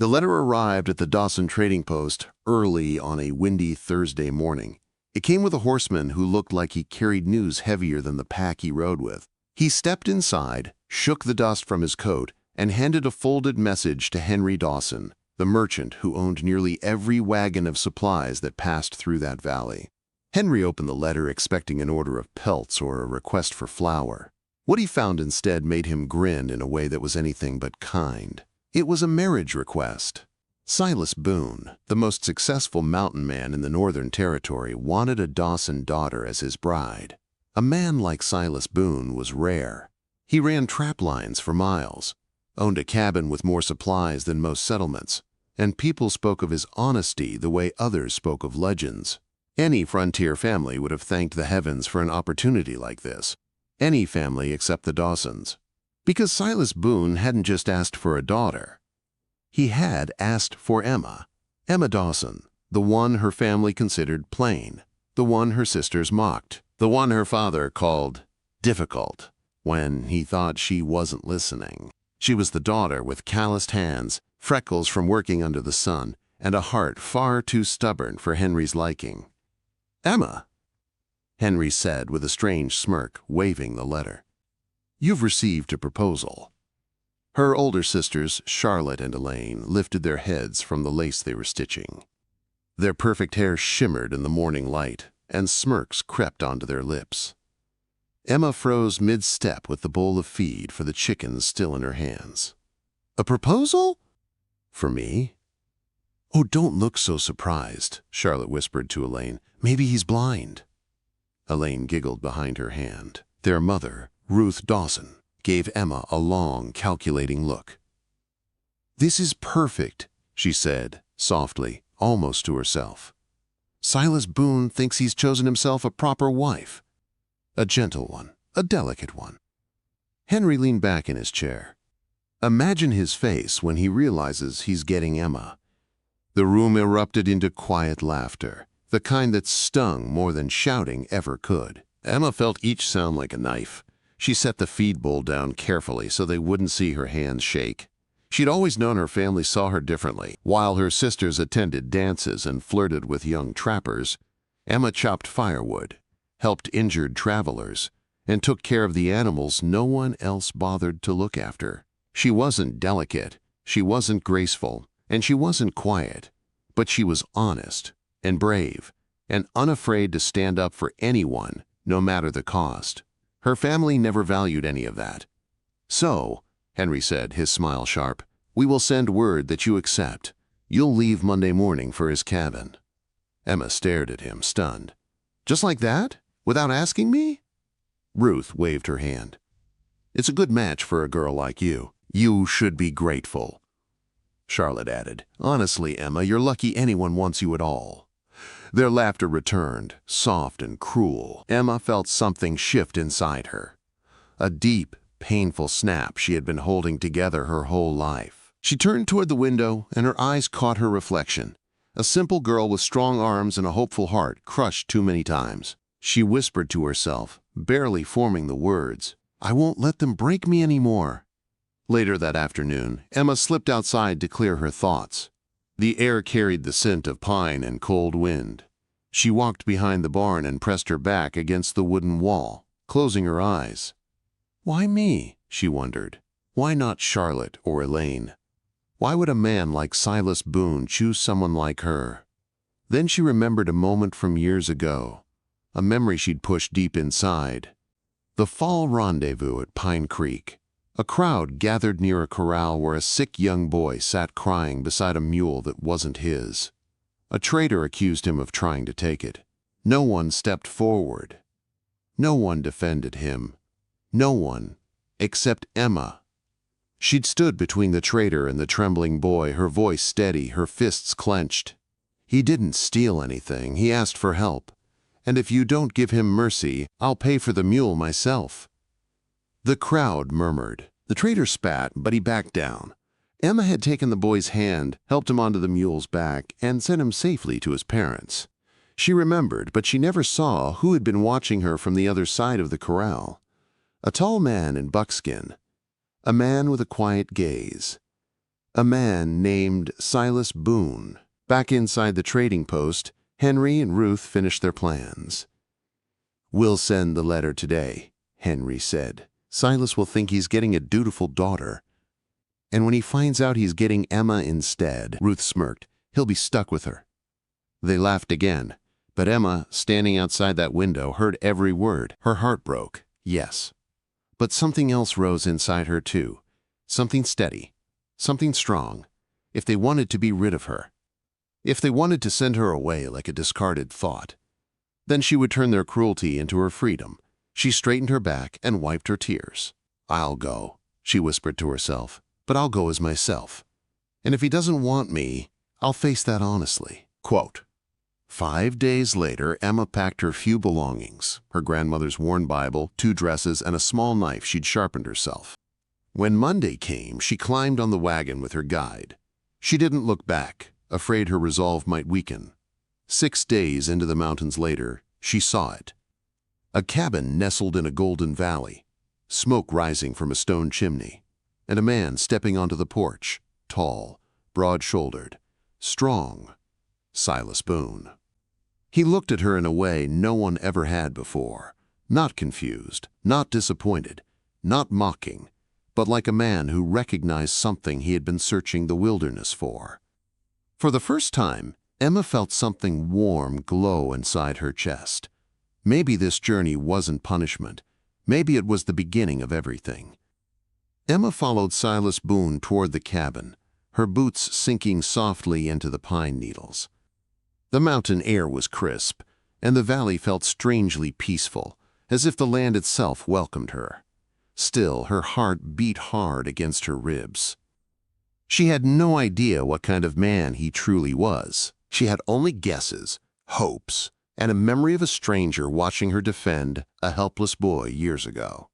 The letter arrived at the Dawson trading post early on a windy Thursday morning. It came with a horseman who looked like he carried news heavier than the pack he rode with. He stepped inside, shook the dust from his coat, and handed a folded message to Henry Dawson, the merchant who owned nearly every wagon of supplies that passed through that valley. Henry opened the letter expecting an order of pelts or a request for flour. What he found instead made him grin in a way that was anything but kind. It was a marriage request. Silas Boone, the most successful mountain man in the Northern Territory, wanted a Dawson daughter as his bride. A man like Silas Boone was rare. He ran trap lines for miles, owned a cabin with more supplies than most settlements, and people spoke of his honesty the way others spoke of legends. Any frontier family would have thanked the heavens for an opportunity like this. Any family except the Dawsons. Because Silas Boone hadn't just asked for a daughter. He had asked for Emma. Emma Dawson, the one her family considered plain, the one her sisters mocked, the one her father called difficult when he thought she wasn't listening. She was the daughter with calloused hands, freckles from working under the sun, and a heart far too stubborn for Henry's liking. "Emma," Henry said with a strange smirk, waving the letter. "You've received a proposal." Her older sisters, Charlotte and Elaine, lifted their heads from the lace they were stitching. Their perfect hair shimmered in the morning light, and smirks crept onto their lips. Emma froze mid-step with the bowl of feed for the chickens still in her hands. "A proposal? For me?" "Oh, don't look so surprised," Charlotte whispered to Elaine. "Maybe he's blind." Elaine giggled behind her hand. Their mother, Ruth Dawson, gave Emma a long, calculating look. "This is perfect," she said, softly, almost to herself. "Silas Boone thinks he's chosen himself a proper wife. A gentle one, a delicate one." Henry leaned back in his chair. Imagine his face when he realizes he's getting Emma. The room erupted into quiet laughter, the kind that stung more than shouting ever could. Emma felt each sound like a knife. She set the feed bowl down carefully so they wouldn't see her hands shake. She'd always known her family saw her differently. While her sisters attended dances and flirted with young trappers, Emma chopped firewood, helped injured travelers, and took care of the animals no one else bothered to look after. She wasn't delicate, she wasn't graceful, and she wasn't quiet, but she was honest and brave and unafraid to stand up for anyone, no matter the cost. Her family never valued any of that. "So," Henry said, his smile sharp, "we will send word that you accept. You'll leave Monday morning for his cabin." Emma stared at him, stunned. "Just like that? Without asking me?" Ruth waved her hand. "It's a good match for a girl like you. You should be grateful." Charlotte added, "Honestly, Emma, you're lucky anyone wants you at all." Their laughter returned, soft and cruel. Emma felt something shift inside her. A deep, painful snap she had been holding together her whole life. She turned toward the window, and her eyes caught her reflection. A simple girl with strong arms and a hopeful heart, crushed too many times. She whispered to herself, barely forming the words, "I won't let them break me anymore." Later that afternoon, Emma slipped outside to clear her thoughts. The air carried the scent of pine and cold wind. She walked behind the barn and pressed her back against the wooden wall, closing her eyes. Why me, she wondered. Why not Charlotte or Elaine? Why would a man like Silas Boone choose someone like her? Then she remembered a moment from years ago, a memory she'd pushed deep inside. The fall rendezvous at Pine Creek. A crowd gathered near a corral where a sick young boy sat crying beside a mule that wasn't his. A trader accused him of trying to take it. No one stepped forward. No one defended him. No one, except Emma. She'd stood between the trader and the trembling boy, her voice steady, her fists clenched. "He didn't steal anything, he asked for help. And if you don't give him mercy, I'll pay for the mule myself." The crowd murmured. The trader spat, but he backed down. Emma had taken the boy's hand, helped him onto the mule's back, and sent him safely to his parents. She remembered, but she never saw who had been watching her from the other side of the corral. A tall man in buckskin. A man with a quiet gaze. A man named Silas Boone. Back inside the trading post, Henry and Ruth finished their plans. "We'll send the letter today," Henry said. "Silas will think he's getting a dutiful daughter. And when he finds out he's getting Emma instead," Ruth smirked, "he'll be stuck with her." They laughed again, but Emma, standing outside that window, heard every word. Her heart broke, yes. But something else rose inside her too. Something steady, something strong. If they wanted to be rid of her, if they wanted to send her away like a discarded thought, then she would turn their cruelty into her freedom. She straightened her back and wiped her tears. "I'll go," she whispered to herself, "but I'll go as myself. And if he doesn't want me, I'll face that honestly." Quote, 5 days later, Emma packed her few belongings, her grandmother's worn Bible, 2 dresses, and a small knife she'd sharpened herself. When Monday came, she climbed on the wagon with her guide. She didn't look back, afraid her resolve might weaken. 6 days into the mountains later, she saw it. A cabin nestled in a golden valley, smoke rising from a stone chimney, and a man stepping onto the porch, tall, broad-shouldered, strong, Silas Boone. He looked at her in a way no one ever had before, not confused, not disappointed, not mocking, but like a man who recognized something he had been searching the wilderness for. For the first time, Emma felt something warm glow inside her chest. Maybe this journey wasn't punishment. Maybe it was the beginning of everything. Emma followed Silas Boone toward the cabin, her boots sinking softly into the pine needles. The mountain air was crisp, and the valley felt strangely peaceful, as if the land itself welcomed her. Still, her heart beat hard against her ribs. She had no idea what kind of man he truly was. She had only guesses, hopes, and a memory of a stranger watching her defend a helpless boy years ago.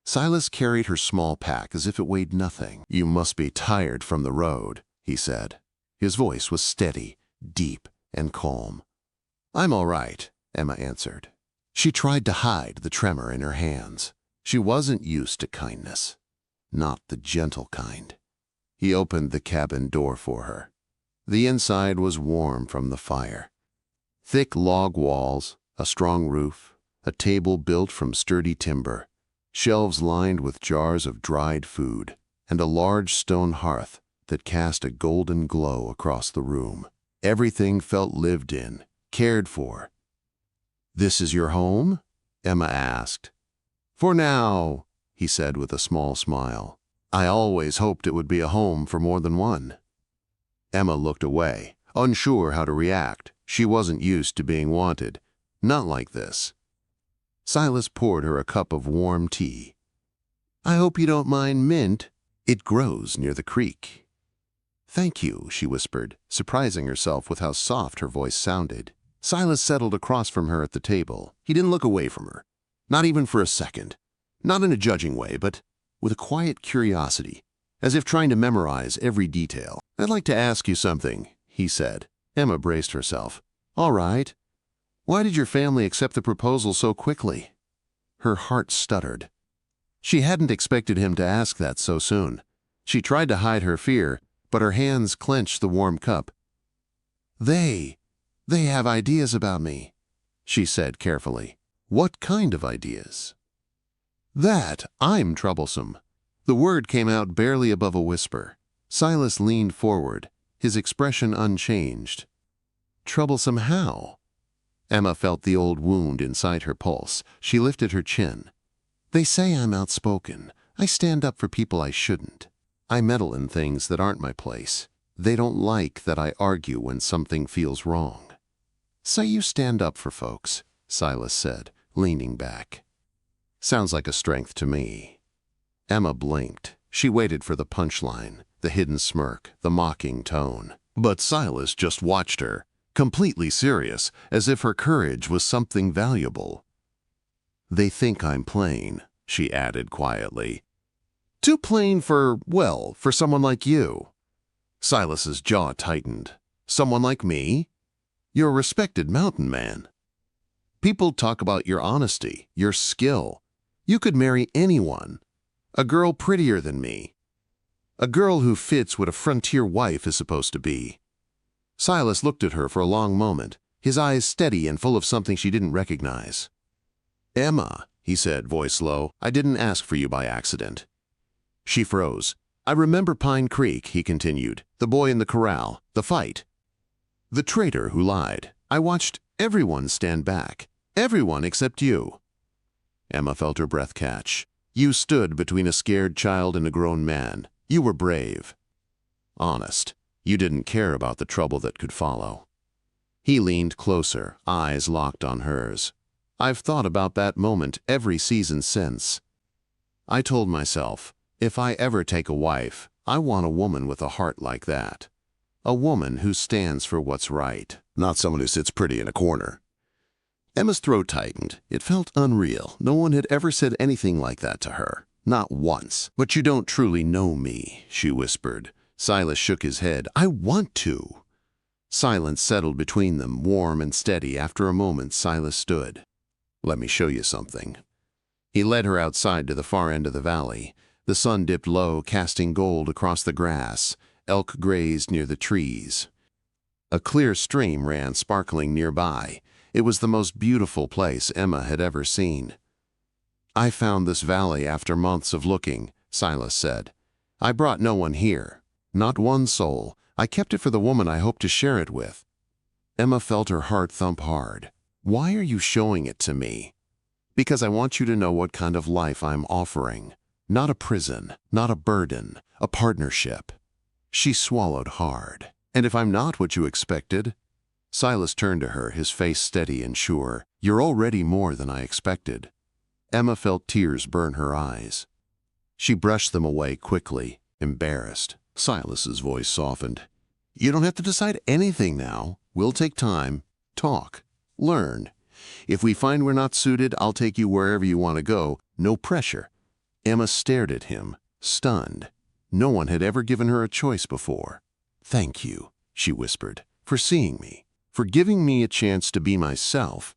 Silas carried her small pack as if it weighed nothing. "You must be tired from the road," he said. His voice was steady, deep, and calm. "I'm all right," Emma answered. She tried to hide the tremor in her hands. She wasn't used to kindness, not the gentle kind. He opened the cabin door for her. The inside was warm from the fire. Thick log walls, a strong roof, a table built from sturdy timber, shelves lined with jars of dried food, and a large stone hearth that cast a golden glow across the room. Everything felt lived in, cared for. "This is your home?" Emma asked. "For now," he said with a small smile. "I always hoped it would be a home for more than one." Emma looked away, unsure how to react. She wasn't used to being wanted. Not like this. Silas poured her a cup of warm tea. "I hope you don't mind mint. It grows near the creek." "Thank you," she whispered, surprising herself with how soft her voice sounded. Silas settled across from her at the table. He didn't look away from her, not even for a second. Not in a judging way, but with a quiet curiosity, as if trying to memorize every detail. "I'd like to ask you something," he said. Emma braced herself. "All right. Why did your family accept the proposal so quickly?" Her heart stuttered. She hadn't expected him to ask that so soon. She tried to hide her fear, but her hands clenched the warm cup. They have ideas about me," she said carefully. "What kind of ideas?" "That I'm troublesome." The word came out barely above a whisper. Silas leaned forward, his expression unchanged. "Troublesome how?" Emma felt the old wound inside her pulse. She lifted her chin. "They say I'm outspoken. I stand up for people I shouldn't. I meddle in things that aren't my place. They don't like that I argue when something feels wrong." "So you stand up for folks," Silas said, leaning back. "Sounds like a strength to me." Emma blinked. She waited for the punchline, the hidden smirk, the mocking tone. But Silas just watched her, completely serious, as if her courage was something valuable. "They think I'm plain," she added quietly. "Too plain for someone like you." Silas's jaw tightened. "Someone like me? You're a respected mountain man. People talk about your honesty, your skill. You could marry anyone. A girl prettier than me." A girl who fits what a frontier wife is supposed to be. Silas looked at her for a long moment, his eyes steady and full of something she didn't recognize. "Emma," he said, voice low, "I didn't ask for you by accident." She froze. "I remember Pine Creek," he continued, "the boy in the corral, the fight. The traitor who lied. I watched everyone stand back. Everyone except you." Emma felt her breath catch. "You stood between a scared child and a grown man. You were brave. Honest. You didn't care about the trouble that could follow." He leaned closer, eyes locked on hers. "I've thought about that moment every season since. I told myself, if I ever take a wife, I want a woman with a heart like that. A woman who stands for what's right, not someone who sits pretty in a corner." Emma's throat tightened. It felt unreal. No one had ever said anything like that to her. Not once. "But you don't truly know me," she whispered. Silas shook his head. "I want to." Silence settled between them, warm and steady. After a moment, Silas stood. "Let me show you something." He led her outside to the far end of the valley. The sun dipped low, casting gold across the grass. Elk grazed near the trees. A clear stream ran sparkling nearby. It was the most beautiful place Emma had ever seen. "I found this valley after months of looking," Silas said. "I brought no one here. Not one soul. I kept it for the woman I hope to share it with." Emma felt her heart thump hard. "Why are you showing it to me?" "Because I want you to know what kind of life I'm offering. Not a prison, not a burden, a partnership." She swallowed hard. "And if I'm not what you expected?" Silas turned to her, his face steady and sure. "You're already more than I expected." Emma felt tears burn her eyes. She brushed them away quickly, embarrassed. Silas's voice softened. "You don't have to decide anything now. We'll take time, talk, learn. If we find we're not suited, I'll take you wherever you want to go. No pressure." Emma stared at him, stunned. No one had ever given her a choice before. "Thank you," she whispered, "for seeing me, for giving me a chance to be myself."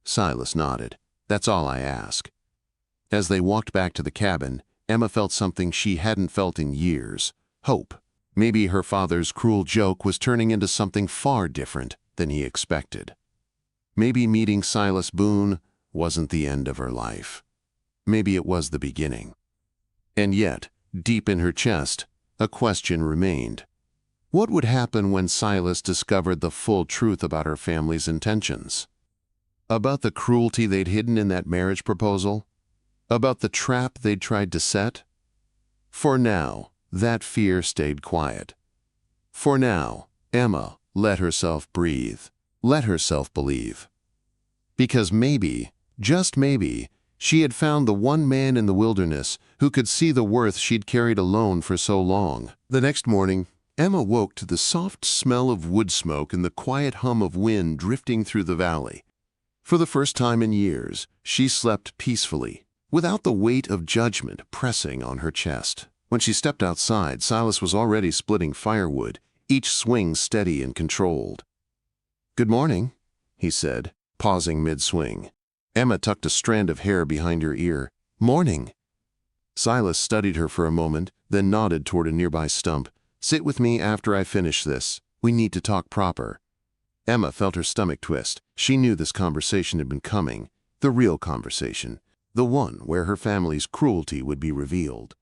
Silas nodded. "That's all I ask." As they walked back to the cabin, Emma felt something she hadn't felt in years. Hope. Maybe her father's cruel joke was turning into something far different than he expected. Maybe meeting Silas Boone wasn't the end of her life. Maybe it was the beginning. And yet, deep in her chest, a question remained. What would happen when Silas discovered the full truth about her family's intentions? About the cruelty they'd hidden in that marriage proposal? About the trap they'd tried to set? For now, that fear stayed quiet. For now, Emma let herself breathe, let herself believe. Because maybe, just maybe, she had found the one man in the wilderness who could see the worth she'd carried alone for so long. The next morning, Emma woke to the soft smell of wood smoke and the quiet hum of wind drifting through the valley. For the first time in years, she slept peacefully, without the weight of judgment pressing on her chest. When she stepped outside, Silas was already splitting firewood, each swing steady and controlled. "Good morning," he said, pausing mid-swing. Emma tucked a strand of hair behind her ear. "Morning." Silas studied her for a moment, then nodded toward a nearby stump. "Sit with me after I finish this. We need to talk proper." Emma felt her stomach twist. She knew this conversation had been coming. The real conversation. The one where her family's cruelty would be revealed.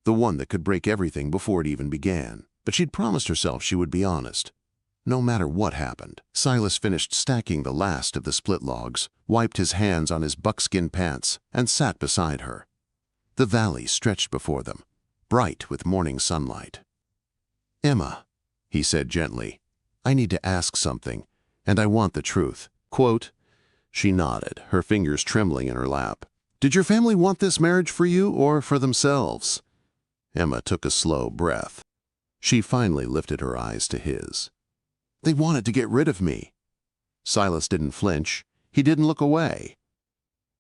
The one that could break everything before it even began. But she'd promised herself she would be honest. No matter what happened. Silas finished stacking the last of the split logs, wiped his hands on his buckskin pants, and sat beside her. The valley stretched before them, bright with morning sunlight. "Emma," he said gently, "I need to ask something, and I want the truth." Quote. She nodded, her fingers trembling in her lap. "Did your family want this marriage for you or for themselves?" Emma took a slow breath. She finally lifted her eyes to his. "They wanted to get rid of me." Silas didn't flinch. He didn't look away.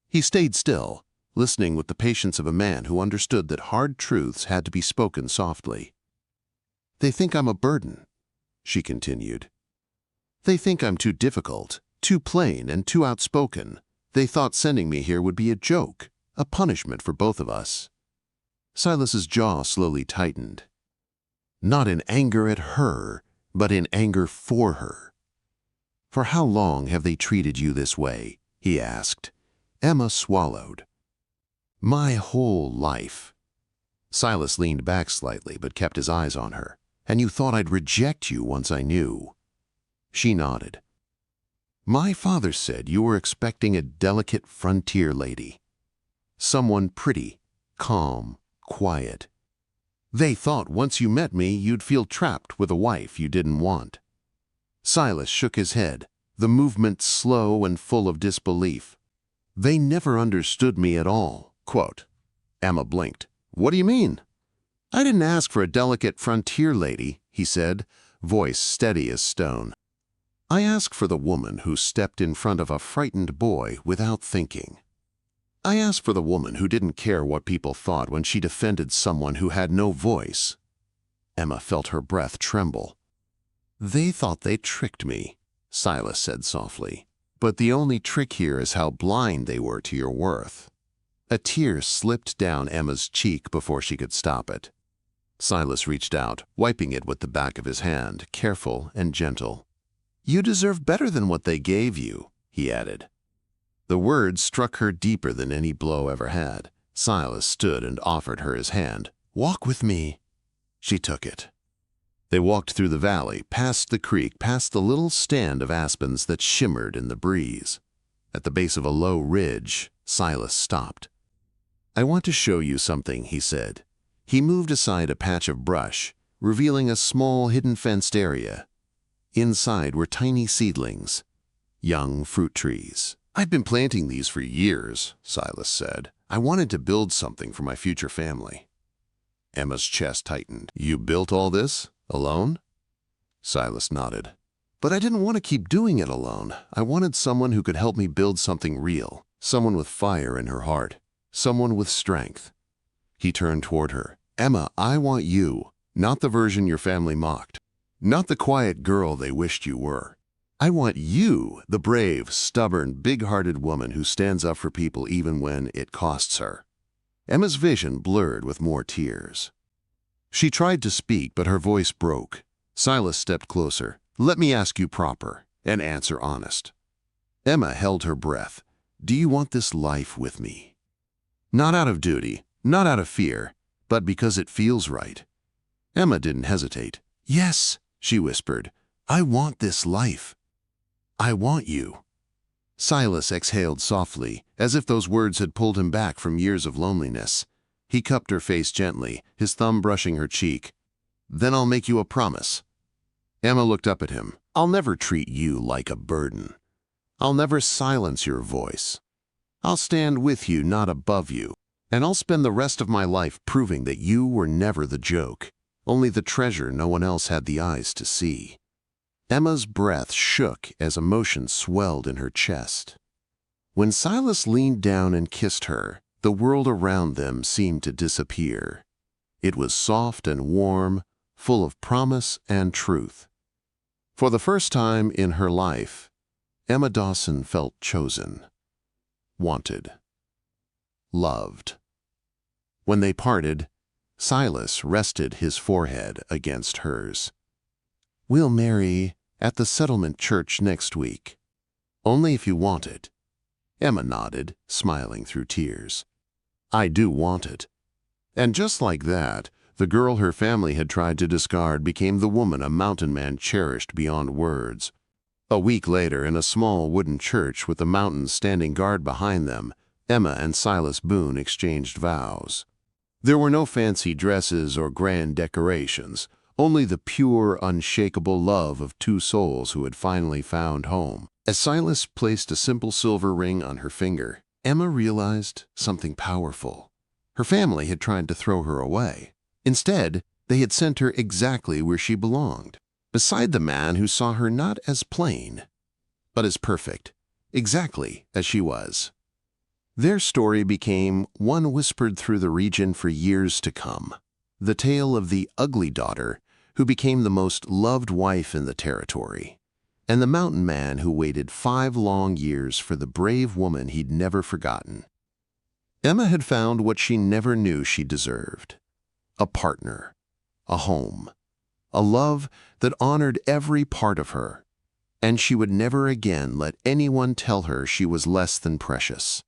He stayed still, listening with the patience of a man who understood that hard truths had to be spoken softly. "They think I'm a burden," she continued. "They think I'm too difficult, too plain, and too outspoken. They thought sending me here would be a joke, a punishment for both of us." Silas's jaw slowly tightened. not in anger at her, but in anger for her. "For how long have they treated you this way?" he asked. Emma swallowed. "My whole life." Silas leaned back slightly but kept his eyes on her. "And you thought I'd reject you once I knew?" She nodded. "My father said you were expecting a delicate frontier lady. Someone pretty, calm, quiet. They thought once you met me you'd feel trapped with a wife you didn't want." Silas shook his head, the movement slow and full of disbelief. "They never understood me at all." Quote. Emma blinked. "What do you mean?" "I didn't ask for a delicate frontier lady," he said, voice steady as stone. "I asked for the woman who stepped in front of a frightened boy without thinking. I asked for the woman who didn't care what people thought when she defended someone who had no voice." Emma felt her breath tremble. "They thought they tricked me," Silas said softly. "But the only trick here is how blind they were to your worth." A tear slipped down Emma's cheek before she could stop it. Silas reached out, wiping it with the back of his hand, careful and gentle. "You deserve better than what they gave you," he added. The words struck her deeper than any blow ever had. Silas stood and offered her his hand. "Walk with me." She took it. They walked through the valley, past the creek, past the little stand of aspens that shimmered in the breeze. At the base of a low ridge, Silas stopped. "I want to show you something," he said. He moved aside a patch of brush, revealing a small hidden fenced area. Inside were tiny seedlings, young fruit trees. "I've been planting these for years," Silas said. "I wanted to build something for my future family." Emma's chest tightened. "You built all this? Alone?" Silas nodded. "But I didn't want to keep doing it alone. I wanted someone who could help me build something real, someone with fire in her heart, someone with strength." He turned toward her. "Emma, I want you, not the version your family mocked, not the quiet girl they wished you were. I want you, the brave, stubborn, big-hearted woman who stands up for people even when it costs her." Emma's vision blurred with more tears. She tried to speak, but her voice broke. Silas stepped closer. "Let me ask you proper, and answer honest." Emma held her breath. "Do you want this life with me?" Not out of duty, not out of fear, but because it feels right. Emma didn't hesitate. "Yes," she whispered. "I want this life. I want you." Silas exhaled softly, as if those words had pulled him back from years of loneliness. He cupped her face gently, his thumb brushing her cheek. "Then I'll make you a promise." Emma looked up at him. "I'll never treat you like a burden. I'll never silence your voice. I'll stand with you, not above you. And I'll spend the rest of my life proving that you were never the joke, only the treasure no one else had the eyes to see." Emma's breath shook as emotion swelled in her chest. When Silas leaned down and kissed her, the world around them seemed to disappear. It was soft and warm, full of promise and truth. For the first time in her life, Emma Dawson felt chosen, wanted, loved. When they parted, Silas rested his forehead against hers. "We'll marry at the settlement church next week. Only if you want it." Emma nodded, smiling through tears. "I do want it." And just like that, the girl her family had tried to discard became the woman a mountain man cherished beyond words. A week later, in a small wooden church with the mountains standing guard behind them, Emma and Silas Boone exchanged vows. There were no fancy dresses or grand decorations, only the pure, unshakable love of two souls who had finally found home. As Silas placed a simple silver ring on her finger, Emma realized something powerful. Her family had tried to throw her away. Instead, they had sent her exactly where she belonged, beside the man who saw her not as plain, but as perfect, exactly as she was. Their story became one whispered through the region for years to come, the tale of the ugly daughter who became the most loved wife in the territory, and the mountain man who waited 5 long years for the brave woman he'd never forgotten. Emma had found what she never knew she deserved: a partner, a home, a love that honored every part of her, and she would never again let anyone tell her she was less than precious.